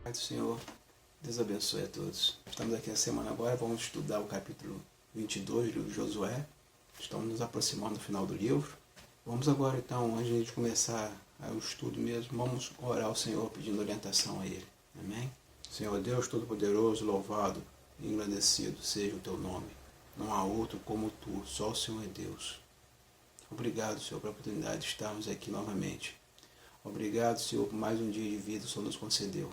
Pai do Senhor, Deus abençoe a todos. Estamos aqui na semana agora, vamos estudar o capítulo 22 de Josué. Estamos nos aproximando do final do livro. Vamos agora então, antes de começar o estudo mesmo, vamos orar ao Senhor pedindo orientação a Ele. Amém? Senhor Deus Todo-Poderoso, louvado e engrandecido seja o Teu nome. Não há outro como Tu, só o Senhor é Deus. Obrigado, Senhor, pela oportunidade de estarmos aqui novamente. Obrigado, Senhor, por mais um dia de vida que o Senhor nos concedeu.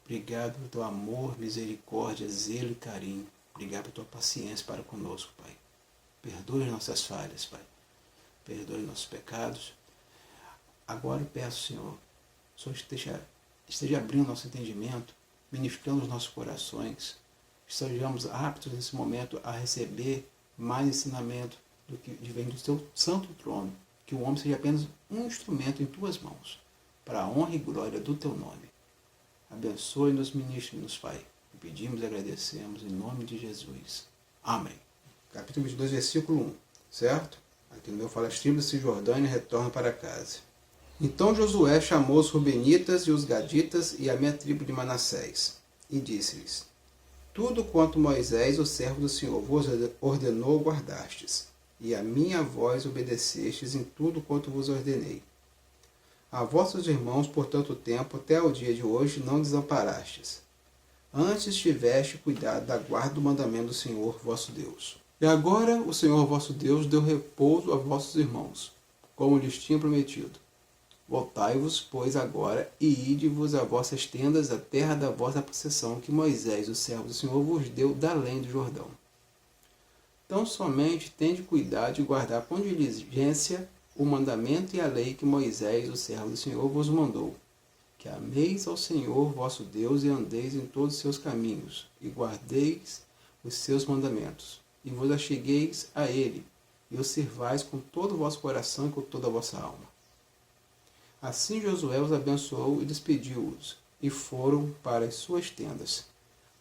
Obrigado pelo Teu amor, misericórdia, zelo e carinho. Obrigado pela Tua paciência para conosco, Pai. Perdoe as nossas falhas, Pai. Perdoe nossos pecados. Agora eu peço, Senhor, que o Senhor esteja abrindo nosso entendimento, ministrando os nossos corações. Estejamos aptos nesse momento a receber mais ensinamento do que vem do Teu santo trono. Que o homem seja apenas um instrumento em Tuas mãos, para a honra e glória do Teu nome. Abençoe-nos, ministre-nos, Pai. Pedimos e agradecemos em nome de Jesus. Amém. Capítulo 22, versículo 1, certo? Aqui no meu fala, as tribos de Cisjordânia retornam para casa. Então Josué chamou os Rubenitas e os Gaditas e a minha tribo de Manassés, e disse-lhes: Tudo quanto Moisés, o servo do Senhor, vos ordenou, guardastes, e a minha voz obedecestes em tudo quanto vos ordenei. A vossos irmãos, por tanto tempo, até o dia de hoje, não desamparastes. Antes tiveste cuidado da guarda do mandamento do Senhor vosso Deus. E agora o Senhor vosso Deus deu repouso a vossos irmãos, como lhes tinha prometido. Voltai-vos, pois, agora, e ide-vos a vossas tendas, à terra da vossa possessão, que Moisés, o servo do Senhor, vos deu da além do Jordão. Tão somente tende cuidado de guardar com diligência o mandamento e a lei que Moisés, o servo do Senhor, vos mandou. Que ameis ao Senhor vosso Deus e andeis em todos os seus caminhos, e guardeis os seus mandamentos, e vos achegueis a Ele, e o servais com todo o vosso coração e com toda a vossa alma. Assim Josué os abençoou e despediu-os, e foram para as suas tendas.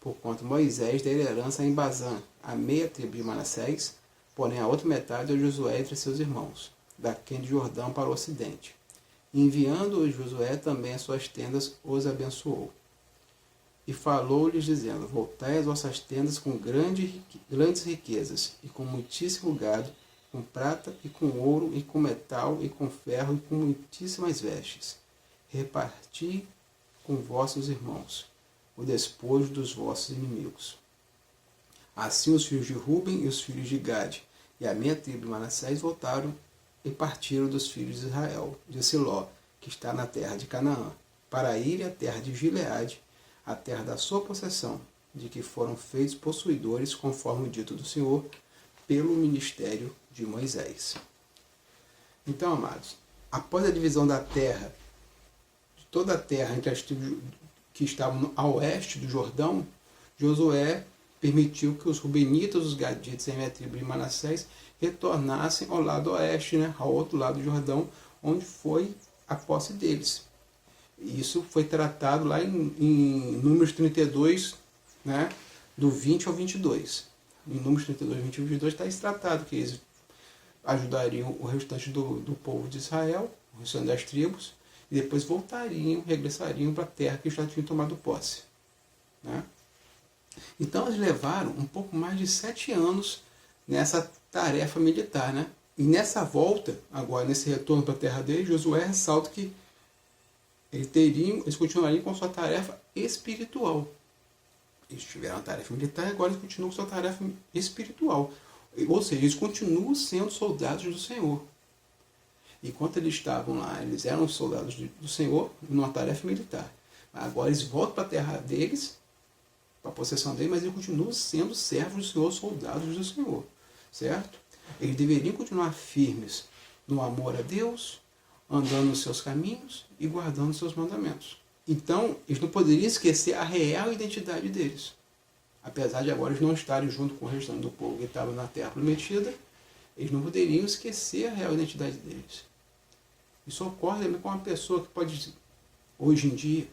Porquanto Moisés deu herança em Bazã, a meia tribo de Manassés, porém a outra metade deu Josué entre seus irmãos, daquém de Jordão para o ocidente. Enviando-os Josué também às suas tendas, os abençoou. E falou-lhes, dizendo: Voltai às vossas tendas com grandes riquezas, e com muitíssimo gado, com prata, e com ouro, e com metal, e com ferro, e com muitíssimas vestes. Reparti com vossos irmãos o despojo dos vossos inimigos. Assim os filhos de Ruben e os filhos de Gade, e a minha tribo de Manassés voltaram e partiram dos filhos de Israel, de Siló, que está na terra de Canaã, para ir à terra de Gileade, a terra da sua possessão, de que foram feitos possuidores, conforme o dito do Senhor, pelo ministério de Moisés. Então, amados, após a divisão da terra, de toda a terra entre as tribos que estavam a oeste do Jordão, Josué permitiu que os Rubenitas, os Gaditas e a minha tribo de Manassés retornassem ao lado oeste, ao outro lado do Jordão, onde foi a posse deles. E isso foi tratado lá em Números 32, do 20 ao 22. Em Números 32, 20 e 22 está esse tratado, que eles ajudariam o restante do povo de Israel, o restante das tribos, e depois regressariam para a terra que já tinham tomado posse. Então eles levaram um pouco mais de 7 anos nessa tarefa militar. E nessa volta, agora nesse retorno para a terra deles, Josué ressalta que eles continuariam com sua tarefa espiritual. Eles tiveram a tarefa militar e agora eles continuam com sua tarefa espiritual. Ou seja, eles continuam sendo soldados do Senhor. Enquanto eles estavam lá, eles eram soldados do Senhor numa tarefa militar. Agora eles voltam para a terra deles, para a possessão deles, mas eles continuam sendo servos do Senhor, soldados do Senhor. Certo? Eles deveriam continuar firmes no amor a Deus, andando nos seus caminhos e guardando os seus mandamentos. Então, eles não poderiam esquecer a real identidade deles. Apesar de agora eles não estarem junto com o restante do povo que estava na terra prometida, eles não poderiam esquecer a real identidade deles. Isso ocorre também com uma pessoa que pode, hoje em dia,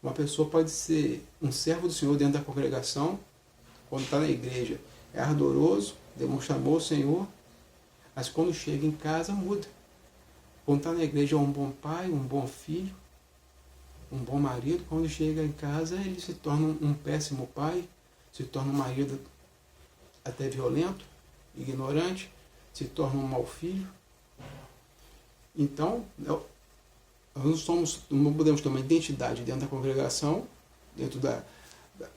uma pessoa pode ser um servo do Senhor dentro da congregação, quando está na igreja é ardoroso, demonstra amor ao Senhor, mas quando chega em casa muda. Quando está na igreja é um bom pai, um bom filho, Um bom marido, quando chega em casa, ele se torna um péssimo pai, se torna um marido até violento, ignorante, se torna um mau filho. Então, nós não podemos ter uma identidade dentro da congregação, dentro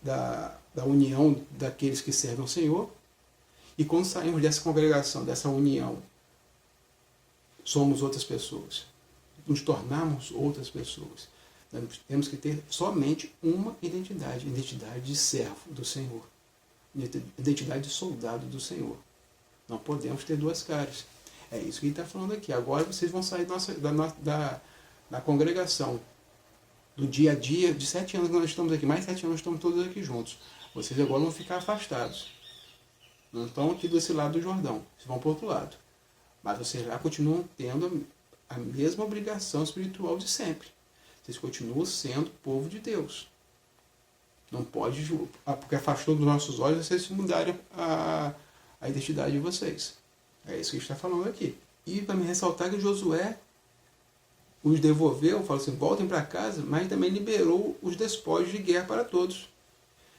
da união daqueles que servem ao Senhor. E quando saímos dessa congregação, dessa união, somos outras pessoas. Nos tornamos outras pessoas. Nós temos que ter somente uma identidade de servo do Senhor, identidade de soldado do Senhor. Não podemos ter duas caras. É isso que ele está falando aqui. Agora vocês vão sair da congregação, do dia a dia, de 7 anos que nós estamos aqui, mais 7 anos estamos todos aqui juntos. Vocês agora vão ficar afastados. Não estão aqui desse lado do Jordão, vocês vão para o outro lado. Mas vocês lá continuam tendo a mesma obrigação espiritual de sempre. Vocês continuam sendo povo de Deus. Não pode, porque afastou dos nossos olhos, vocês mudarem a identidade de vocês. É isso que ele está falando aqui. E para me ressaltar que Josué os devolveu, falou assim, voltem para casa, mas também liberou os despojos de guerra para todos.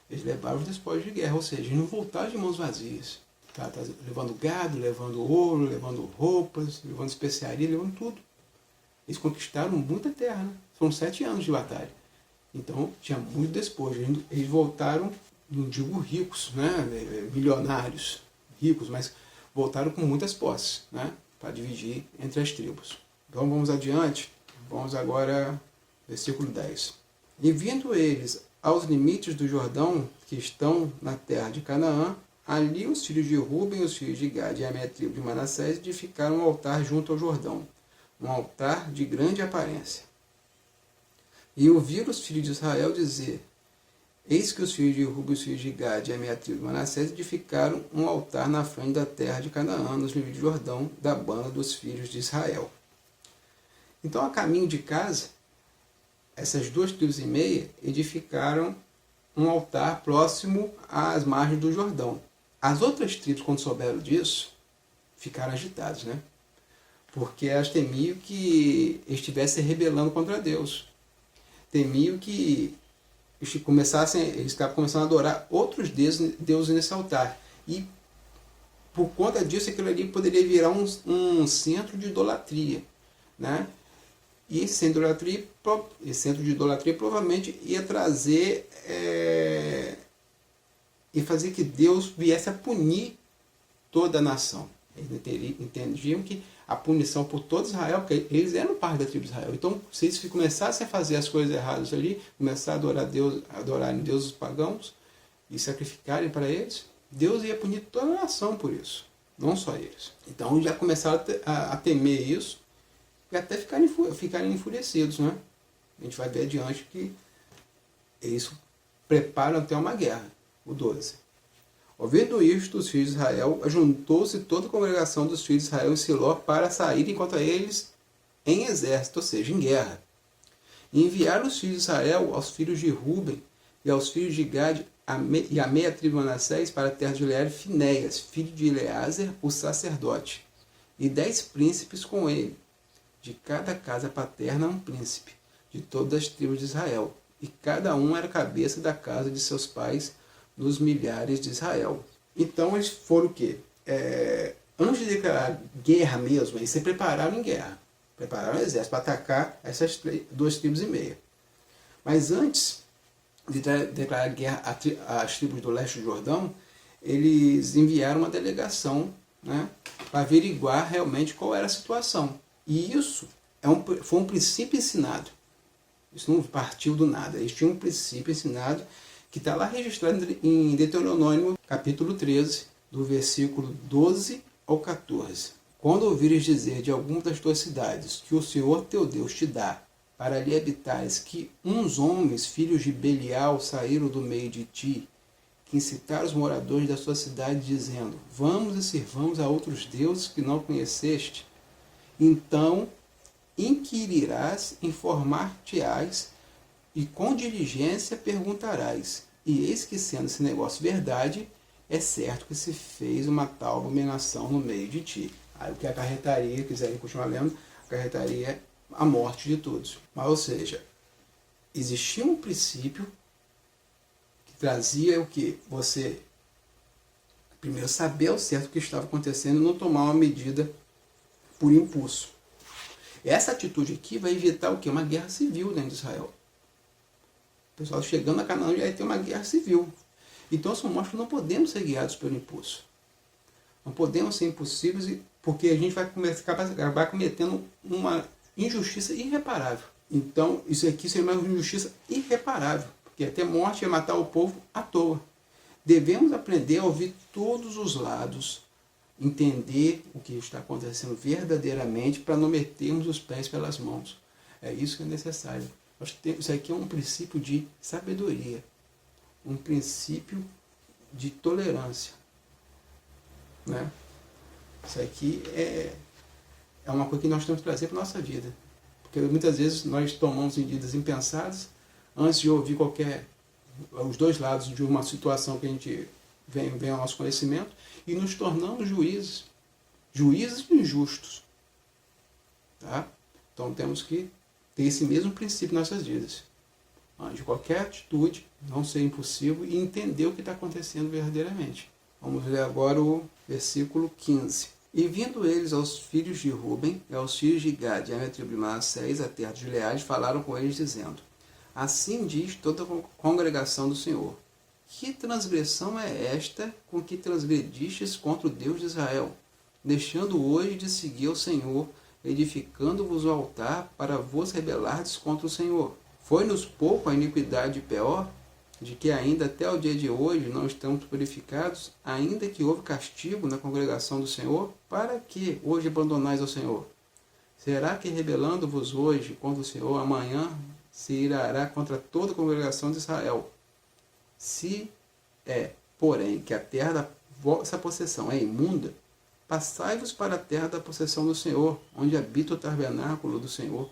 Eles levaram os despojos de guerra, ou seja, eles não voltaram de mãos vazias. Tá levando gado, levando ouro, levando roupas, levando especiaria, levando tudo. Eles conquistaram muita terra, né? Foram 7 anos de batalha. Então, tinha muito despojo. Eles voltaram, não digo ricos, né? Milionários, ricos, mas voltaram com muitas posses, né? Para dividir entre as tribos. Então, vamos adiante. Vamos agora, versículo 10. E vindo eles aos limites do Jordão, que estão na terra de Canaã, ali os filhos de Ruben, os filhos de Gad e a meia tribo de Manassés edificaram um altar junto ao Jordão, um altar de grande aparência. E ouviram os filhos de Israel dizer, eis que os filhos de Ruben, os filhos de Gad e a meia tribo de Manassés edificaram um altar na frente da terra de Canaã, nos limites do Jordão, da banda dos filhos de Israel. Então, a caminho de casa, essas 2 tribos e meia edificaram um altar próximo às margens do Jordão. As outras tribos, quando souberam disso, ficaram agitadas, né? Porque elas temiam que estivessem rebelando contra Deus. Temiam que eles estavam começando a adorar outros deuses nesse altar. E por conta disso, aquilo ali poderia virar um centro de idolatria, né? E esse centro de idolatria provavelmente ia trazer e fazer que Deus viesse a punir toda a nação. Eles entendiam que a punição por todo Israel, porque eles eram parte da tribo de Israel. Então, se eles começassem a fazer as coisas erradas ali, começar a adorarem deuses pagãos e sacrificarem para eles, Deus ia punir toda a nação por isso, não só eles. Então, já começaram a temer isso e até ficarem enfurecidos, né? A gente vai ver adiante que eles preparam até uma guerra, o 12. Ouvindo isto, os filhos de Israel, ajuntou-se toda a congregação dos filhos de Israel em Siló para saírem contra eles em exército, ou seja, em guerra. E enviaram os filhos de Israel aos filhos de Ruben e aos filhos de Gad e a meia tribo de Manassés para a terra de Gileade Finéias, filho de Eleazer, o sacerdote, e 10 príncipes com ele, de cada casa paterna um príncipe, de todas as tribos de Israel, e cada um era cabeça da casa de seus pais, nos milhares de Israel. Então eles foram o quê? Antes de declarar guerra mesmo, eles se prepararam em guerra. Prepararam o exército para atacar essas 2 tribos e meia. Mas antes de declarar guerra às tribos do leste do Jordão, eles enviaram uma delegação, né, para averiguar realmente qual era a situação. E isso foi um princípio ensinado. Isso não partiu do nada. Eles tinham um princípio ensinado que está lá registrado em Deuteronômio, capítulo 13, do versículo 12 ao 14. Quando ouvires dizer de alguma das tuas cidades que o Senhor teu Deus te dá, para ali habitares, que uns homens, filhos de Belial, saíram do meio de ti, que incitaram os moradores da sua cidade, dizendo, vamos e sirvamos a outros deuses que não conheceste, então inquirirás, informar-te-ás, e com diligência perguntarás, e eis que sendo esse negócio verdade, é certo que se fez uma tal abominação no meio de ti. Aí o que acarretaria, quiserem continuar lendo, acarretaria a morte de todos. Mas, ou seja, existia um princípio que trazia o que? Você primeiro saber ao certo o que estava acontecendo e não tomar uma medida por impulso. Essa atitude aqui vai evitar o quê? Uma guerra civil dentro de Israel. O pessoal chegando a Canaã já vai ter uma guerra civil. Então isso mostra que não podemos ser guiados pelo impulso. Não podemos ser impulsivos, porque a gente vai acabar cometendo uma injustiça irreparável. Então isso aqui seria uma injustiça irreparável, porque até morte é matar o povo à toa. Devemos aprender a ouvir todos os lados, entender o que está acontecendo verdadeiramente para não metermos os pés pelas mãos. É isso que é necessário. Isso aqui é um princípio de sabedoria, um princípio de tolerância. Né? Isso aqui é uma coisa que nós temos que trazer para a nossa vida. Porque muitas vezes nós tomamos medidas impensadas antes de ouvir os dois lados de uma situação que a gente vem ao nosso conhecimento e nos tornamos juízes injustos. Tá? Então temos que ter esse mesmo princípio em nossas vidas. Antes de qualquer atitude, não ser impulsivo e entender o que está acontecendo verdadeiramente. Vamos ler agora o versículo 15. E vindo eles aos filhos de Ruben e aos filhos de Gad e à tribo de Manassés, a terra de Gileade, falaram com eles, dizendo: Assim diz toda a congregação do Senhor: Que transgressão é esta com que transgredistes contra o Deus de Israel, deixando hoje de seguir o Senhor, edificando-vos o altar para vos rebelardes contra o Senhor? Foi-nos pouco a iniquidade de Peor, de que ainda até o dia de hoje não estamos purificados, ainda que houve castigo na congregação do Senhor? Para que hoje abandonais ao Senhor? Será que rebelando-vos hoje contra o Senhor, amanhã se irará contra toda a congregação de Israel? Se porém, que a terra da vossa possessão é imunda, passai-vos para a terra da possessão do Senhor, onde habita o tabernáculo do Senhor,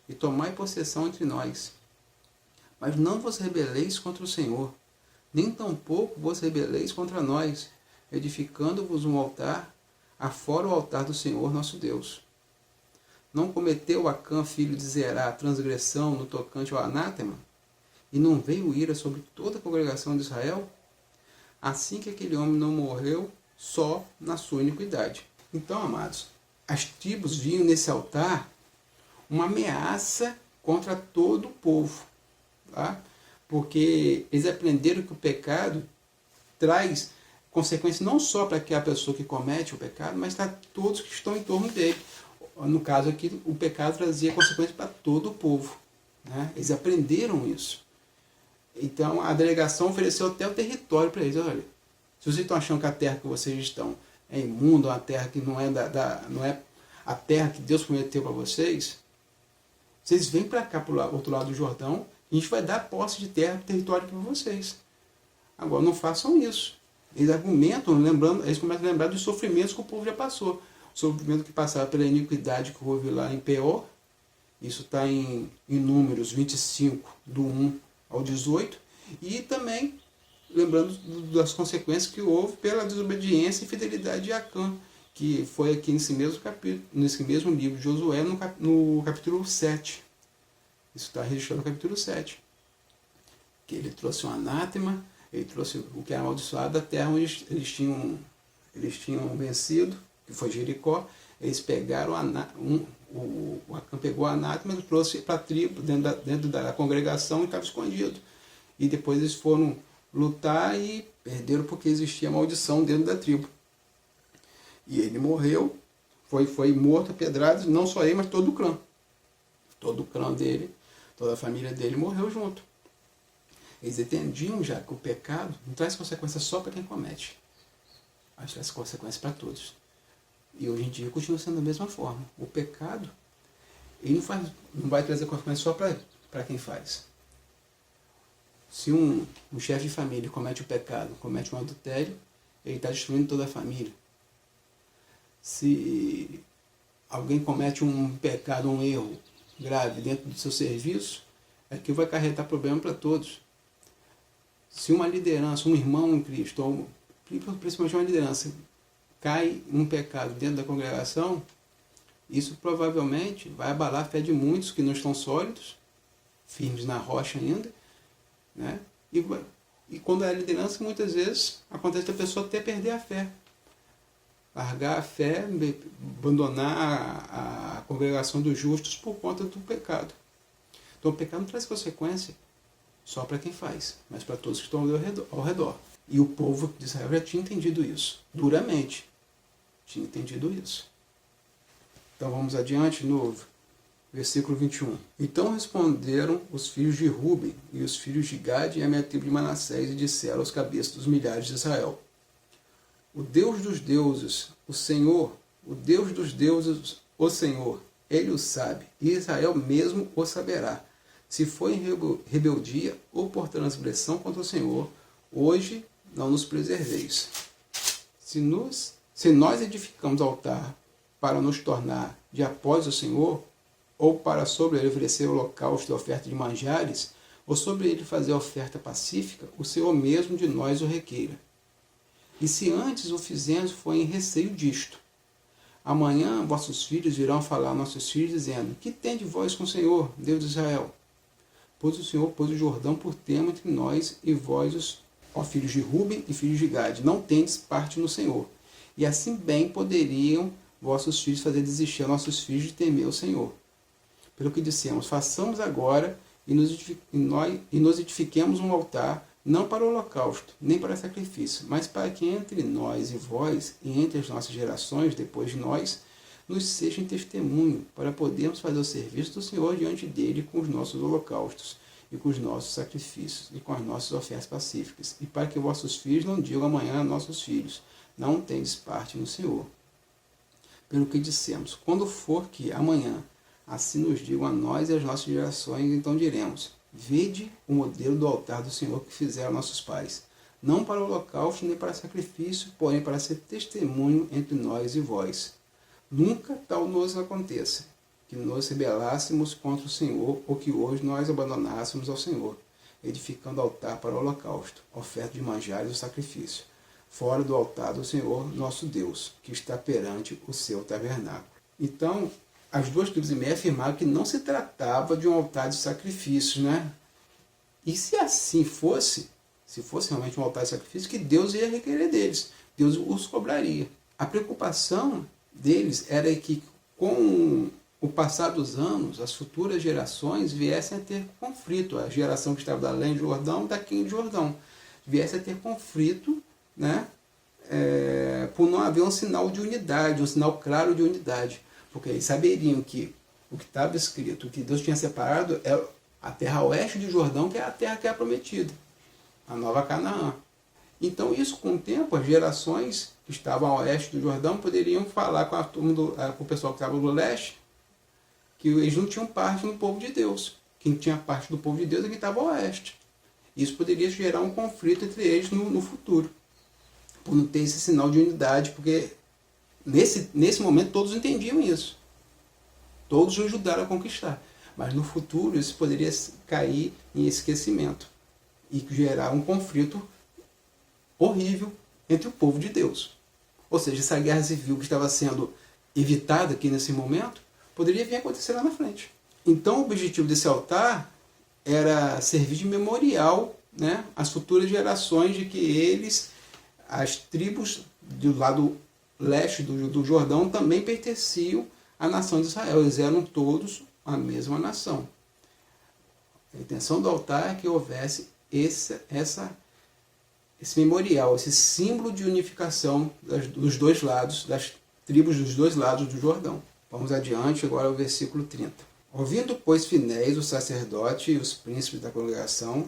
e tomai possessão entre nós. Mas não vos rebeleis contra o Senhor, nem tampouco vos rebeleis contra nós, edificando-vos um altar, afora o altar do Senhor nosso Deus. Não cometeu Acã, filho de Zerá, transgressão no tocante ao anátema? E não veio ira sobre toda a congregação de Israel? Assim que aquele homem não morreu só na sua iniquidade. Então, amados, as tribos viam nesse altar uma ameaça contra todo o povo. Tá? Porque eles aprenderam que o pecado traz consequências não só para aquela pessoa que comete o pecado, mas para todos que estão em torno dele. No caso aqui, o pecado trazia consequências para todo o povo. Né? Eles aprenderam isso. Então a delegação ofereceu até o território para eles. Olha, se vocês estão achando que a terra que vocês estão é imunda, uma terra que não é a terra que Deus prometeu para vocês, vocês vêm para cá, para o outro lado do Jordão, e a gente vai dar posse de terra, território para vocês. Agora, não façam isso. Eles argumentam, eles começam a lembrar dos sofrimentos que o povo já passou. O sofrimento que passava pela iniquidade que houve lá em Peor. Isso está em Números 25, do 1 ao 18. E também lembrando das consequências que houve pela desobediência e fidelidade de Acã, que foi aqui nesse mesmo livro de Josué, no capítulo 7. Isso está registrado no capítulo 7. Que ele trouxe um anátema, ele trouxe o que era amaldiçoado da terra onde eles tinham vencido, que foi Jericó. Eles pegaram o Acã pegou o anátema e trouxe para a tribo, dentro da congregação, e estava escondido. E depois eles foram lutar e perderam porque existia maldição dentro da tribo. E ele morreu, foi morto a pedradas, não só ele, mas todo o clã. Todo o clã dele, toda a família dele morreu junto. Eles entendiam já que o pecado não traz consequências só para quem comete, mas traz consequências para todos. E hoje em dia continua sendo da mesma forma. O pecado, ele não vai trazer consequências só para quem faz. Se um chefe de família comete o pecado, comete um adultério, ele está destruindo toda a família. Se alguém comete um pecado, um erro grave dentro do seu serviço, aquilo vai acarretar problema para todos. Se uma liderança, um irmão em Cristo, ou principalmente uma liderança, cai um pecado dentro da congregação, isso provavelmente vai abalar a fé de muitos que não estão sólidos, firmes na rocha ainda, né? E quando é a liderança, muitas vezes acontece a pessoa até perder a fé. Largar a fé, abandonar a congregação dos justos por conta do pecado. Então o pecado não traz consequência só para quem faz, mas para todos que estão ao redor. E o povo de Israel já tinha entendido isso, duramente. Tinha entendido isso. Então vamos adiante no versículo 21. Então responderam os filhos de Ruben e os filhos de Gade e a minha tribo de Manassés e disseram aos cabeças dos milhares de Israel: o Deus dos deuses, o Senhor, o Deus dos deuses, o Senhor, Ele o sabe, e Israel mesmo o saberá. Se foi em rebeldia ou por transgressão contra o Senhor, hoje não nos preserveis. Se nós edificamos altar para nos tornar de após o Senhor, ou para sobre ele oferecer holocausto e oferta de manjares, ou sobre ele fazer oferta pacífica, o Senhor mesmo de nós o requeira. E se antes o fizemos, foi em receio disto. Amanhã vossos filhos virão falar a nossos filhos, dizendo: que tem de vós com o Senhor, Deus de Israel? Pois o Senhor pôs o Jordão por termo entre nós e vós, ó filhos de Ruben e filhos de Gade, não tendes parte no Senhor. E assim bem poderiam vossos filhos fazer desistir a nossos filhos de temer o Senhor. Pelo que dissemos: façamos agora e nos edifiquemos um altar, não para o holocausto, nem para sacrifício, mas para que entre nós e vós, e entre as nossas gerações depois de nós, nos sejam testemunho, para podermos fazer o serviço do Senhor diante dele com os nossos holocaustos, e com os nossos sacrifícios, e com as nossas ofertas pacíficas, e para que vossos filhos não digam amanhã a nossos filhos: não tendes parte no Senhor. Pelo que dissemos: quando for que amanhã assim nos digam a nós e às nossas gerações, então diremos: vede o modelo do altar do Senhor que fizeram nossos pais, não para o holocausto nem para sacrifício, porém para ser testemunho entre nós e vós. Nunca tal nos aconteça, que nos rebelássemos contra o Senhor, ou que hoje nós abandonássemos ao Senhor, edificando altar para o holocausto, oferta de manjares e sacrifício, fora do altar do Senhor nosso Deus, que está perante o seu tabernáculo. Então, as duas tribos e meia afirmaram que não se tratava de um altar de sacrifícios, né? E se assim fosse, se fosse realmente um altar de sacrifício, que Deus ia requerer deles, Deus os cobraria. A preocupação deles era que, com o passar dos anos, as futuras gerações viessem a ter conflito. A geração que estava da além de Jordão, daqui de Jordão, viesse a ter conflito, né? Por não haver um sinal de unidade, um sinal claro de unidade. Porque eles saberiam que o que estava escrito, que Deus tinha separado, é a terra oeste de Jordão, que é a terra que é prometida, a nova Canaã. Então, isso, com o tempo, as gerações que estavam a oeste do Jordão poderiam falar com com o pessoal que estava no leste, que eles não tinham parte no povo de Deus. Quem tinha parte do povo de Deus é quem estava a oeste. Isso poderia gerar um conflito entre eles no futuro, por não ter esse sinal de unidade, porque nesse momento todos entendiam isso. Todos o ajudaram a conquistar. Mas no futuro isso poderia cair em esquecimento e gerar um conflito horrível entre o povo de Deus. Ou seja, essa guerra civil que estava sendo evitada aqui nesse momento, poderia vir a acontecer lá na frente. Então o objetivo desse altar era servir de memorial, né, às futuras gerações de que eles, as tribos do lado leste do Jordão, também pertenciam à nação de Israel. Eles eram todos a mesma nação. A intenção do altar é que houvesse esse memorial, esse símbolo de unificação dos dois lados, das tribos dos dois lados do Jordão. Vamos adiante agora ao versículo 30. Ouvindo, pois, Finéias, o sacerdote, e os príncipes da congregação,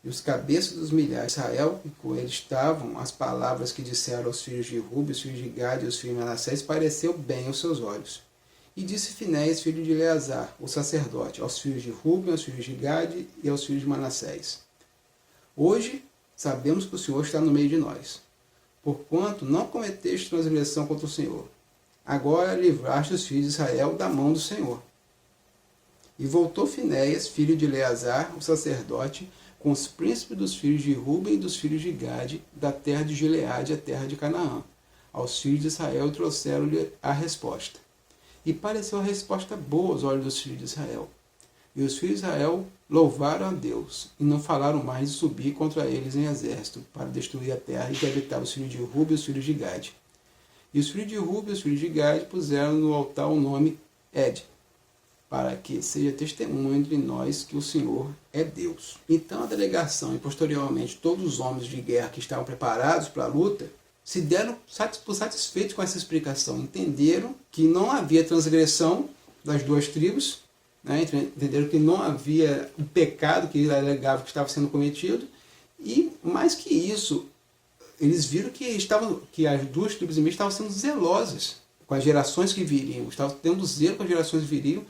e os cabeças dos milhares de Israel, e com eles estavam as palavras que disseram aos filhos de Ruben, os filhos de Gade e os filhos de Manassés, pareceu bem aos seus olhos. E disse Finéias, filho de Eleazar, o sacerdote, aos filhos de Ruben, aos filhos de Gade e aos filhos de Manassés: hoje sabemos que o Senhor está no meio de nós, porquanto não cometeste transgressão contra o Senhor. Agora livraste os filhos de Israel da mão do Senhor. E voltou Finéias, filho de Eleazar, o sacerdote, com os príncipes dos filhos de Ruben e dos filhos de Gade, da terra de Gileade, a terra de Canaã. Aos filhos de Israel trouxeram-lhe a resposta. E pareceu a resposta boa aos olhos dos filhos de Israel. E os filhos de Israel louvaram a Deus, e não falaram mais de subir contra eles em exército, para destruir a terra em que habitavam os filhos de Ruben e os filhos de Gade. E os filhos de Ruben e os filhos de Gade puseram no altar o nome Ed, para que seja testemunho entre nós que o Senhor é Deus. Então a delegação e posteriormente todos os homens de guerra que estavam preparados para a luta se deram por satisfeitos com essa explicação. Entenderam que não havia transgressão das duas tribos, né? Entenderam que não havia o pecado que ele alegava que estava sendo cometido, e mais que isso, eles viram que as duas tribos inimigas estavam sendo zelosas com as gerações que viriam, estavam tendo zelo com as gerações que viriam,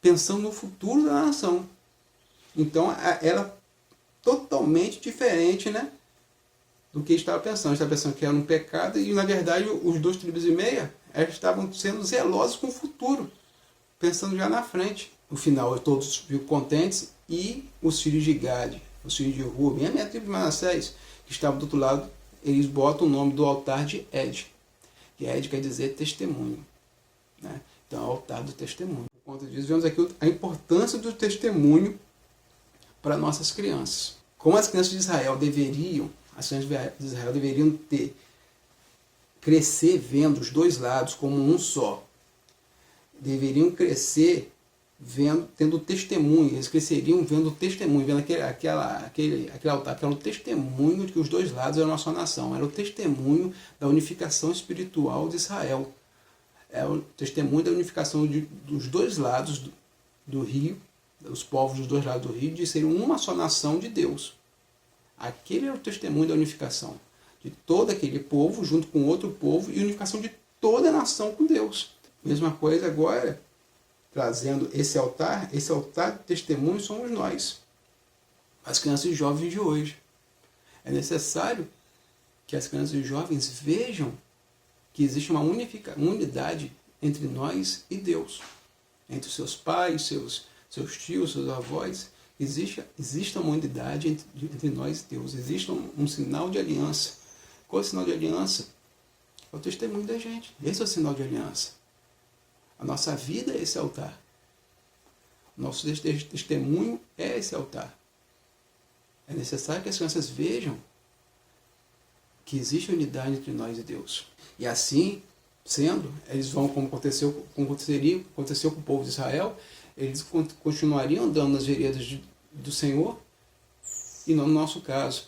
pensando no futuro da nação. Então era totalmente diferente, né, do que estava pensando. Estava pensando que era um pecado, e na verdade os dois tribos e meia estavam sendo zelosos com o futuro, pensando já na frente. No final todos ficam contentes, e os filhos de Gade, os filhos de Ruben, a minha tribo de Manassés, que estavam do outro lado, eles botam o nome do altar de Ed, que Ed quer dizer testemunho, né? Então é o altar do testemunho. Por conta disso, vemos aqui a importância do testemunho para nossas crianças. Como as crianças de Israel deveriam crescer vendo os dois lados como um só. Deveriam crescer tendo testemunho. Eles cresceriam vendo testemunho, vendo aquele altar, que era o testemunho de que os dois lados eram uma só nação. Era o testemunho da unificação espiritual de Israel. É o testemunho da unificação dos dois lados do rio, os povos dos dois lados do rio, de serem uma só nação de Deus. Aquele era o testemunho da unificação de todo aquele povo junto com outro povo, e unificação de toda a nação com Deus. Mesma coisa agora, trazendo esse altar de testemunho somos nós, as crianças e jovens de hoje. É necessário que as crianças e jovens vejam que existe uma unidade entre nós e Deus, entre os seus pais, seus tios, seus avós. Existe uma unidade entre nós e Deus, existe um sinal de aliança. Qual é o sinal de aliança? É o testemunho da gente. Esse é o sinal de aliança. A nossa vida é esse altar. O nosso testemunho é esse altar. É necessário que as crianças vejam que existe unidade entre nós e Deus. E assim, sendo, eles vão, como aconteceu com o povo de Israel, eles continuariam andando nas veredas do Senhor, e não no nosso caso.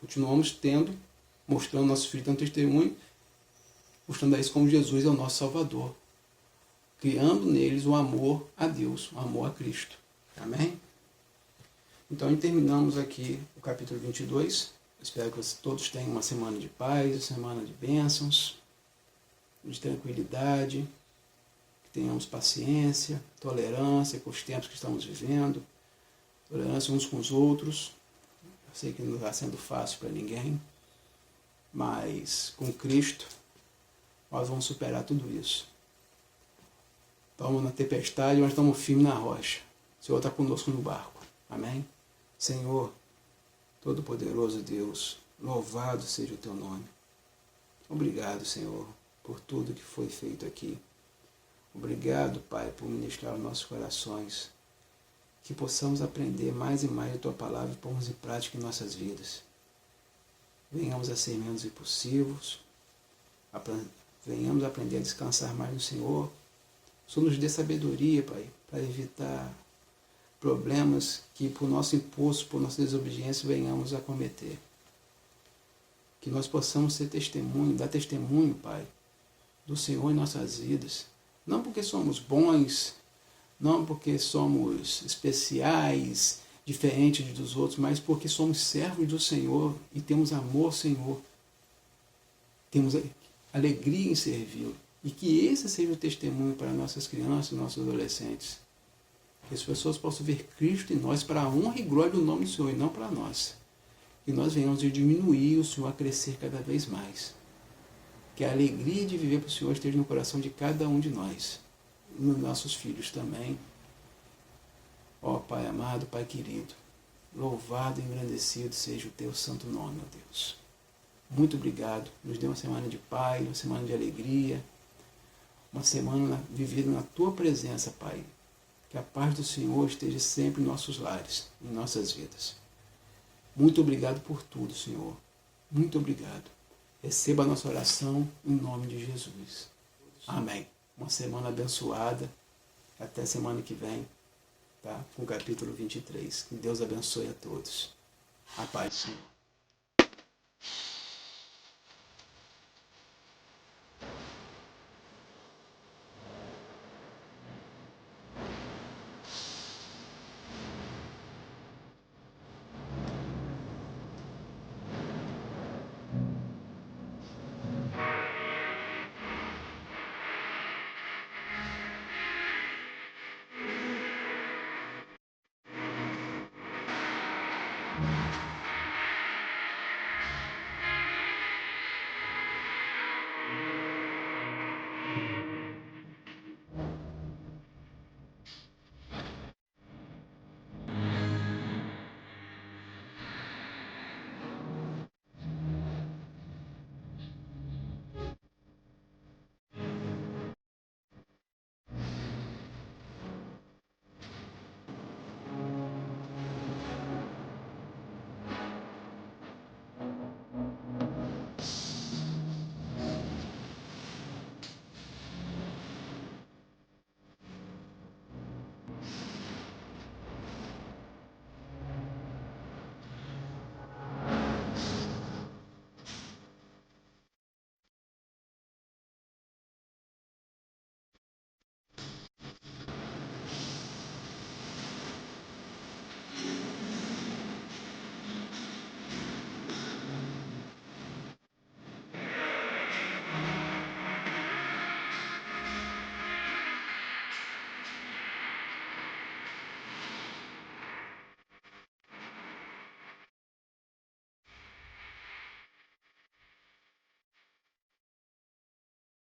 Continuamos mostrando nosso filho tendo testemunho, mostrando a isso como Jesus é o nosso Salvador, criando neles o amor a Deus, o amor a Cristo. Amém? Então, terminamos aqui o capítulo 22. Espero que todos tenham uma semana de paz, uma semana de bênçãos, de tranquilidade, que tenhamos paciência, tolerância com os tempos que estamos vivendo, tolerância uns com os outros. Eu sei que não está sendo fácil para ninguém, mas com Cristo nós vamos superar tudo isso. Estamos na tempestade, mas estamos firmes na rocha. O Senhor está conosco no barco. Amém? Senhor, Todo-Poderoso Deus, louvado seja o Teu nome. Obrigado, Senhor, por tudo que foi feito aqui. Obrigado, Pai, por ministrar os nossos corações. Que possamos aprender mais e mais a Tua Palavra e pormos em prática em nossas vidas. Venhamos a ser menos impulsivos. Venhamos a aprender a descansar mais no Senhor. Só nos dê sabedoria, Pai, para evitar problemas que por nosso impulso, por nossa desobediência, venhamos a cometer. Que nós possamos ser testemunho, dar testemunho, Pai, do Senhor em nossas vidas. Não porque somos bons, não porque somos especiais, diferentes dos outros, mas porque somos servos do Senhor e temos amor ao Senhor. Temos alegria em servi-lo. E que esse seja o testemunho para nossas crianças e nossos adolescentes. Que as pessoas possam ver Cristo em nós para a honra e glória do nome do Senhor e não para nós. Que nós venhamos a diminuir, o Senhor a crescer cada vez mais. Que a alegria de viver para o Senhor esteja no coração de cada um de nós. E nos nossos filhos também. Ó Pai amado, Pai querido, louvado e engrandecido seja o Teu santo nome, ó Deus. Muito obrigado. Nos dê uma semana de paz, uma semana de alegria. Uma semana vivida na Tua presença, Pai. Que a paz do Senhor esteja sempre em nossos lares, em nossas vidas. Muito obrigado por tudo, Senhor. Muito obrigado. Receba a nossa oração em nome de Jesus. Amém. Uma semana abençoada. Até semana que vem, tá? Com o capítulo 23. Que Deus abençoe a todos. A paz do Senhor.